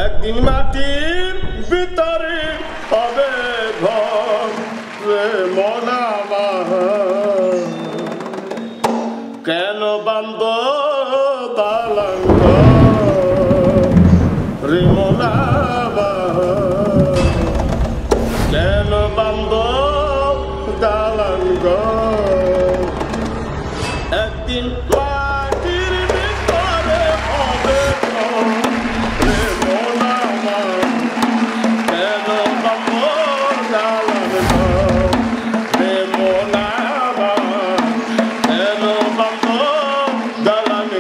একদিন মাটির ভিতরে হবে ঘর রে মন আমার, কেন বান্ধ দালান রে মন আমার, কেন বান্ধ দালান একদিন মাটির ভিতরে হবে ঘর রে মন আমার, কেন বান্ধ দালান রে মন আমার, কেন বান্ধ দালান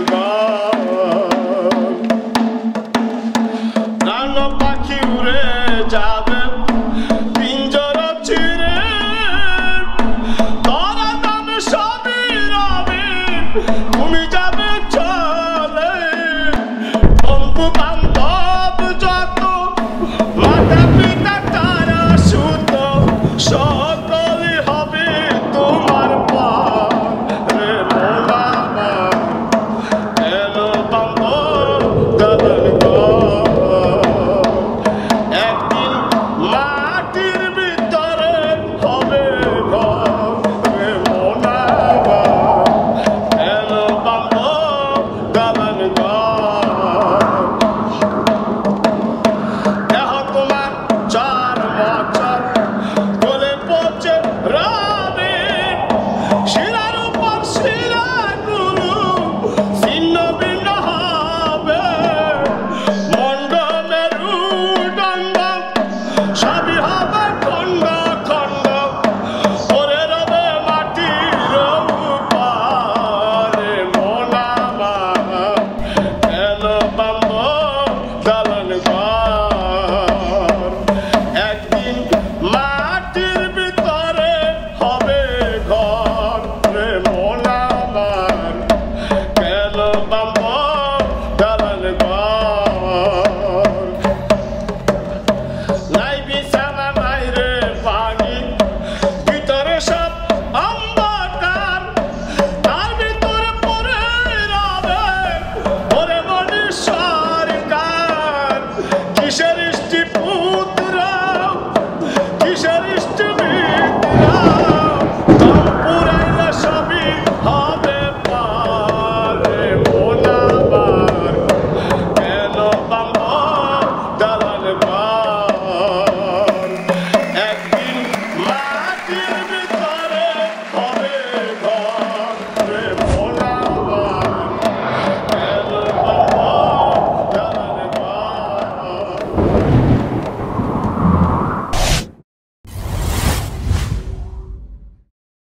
প্রাণ পাখি উড়ে যাবে পিঞ্জর চিরে, ধরা দামে সবই রবে তুমি যাবে চলে, বন্ধু বান্ধব যত মাতা পিতা তারা সুত সকলে হবে তোমার পর রে মন আমার, কেন বান্ধ দালান একদিন মাটির ভিতরে হবে ঘর রে মন আমার, কেন বান্ধ দালান দেহ তোমার 4 বছর কোলে পচে রবে, শিলার উপর শিলাগুলো ছিন্ন ভিন্ন হবে, মন্ড মেরুদণ্ড সবই হবে খণ্ড খণ্ড, পরে রবে মাটির উপরে মন আমার, কেন বান্ধ দালান একদিন মাটির ভিতরে হবে ঘর রে মন আমার, কেন বান্ধ দালান নাই বিছানা নাই রে পানি, ভিতরে সব অন্ধকার, তার ভিতরে পড়ে রবে ওরে মনি সরকার, কিসের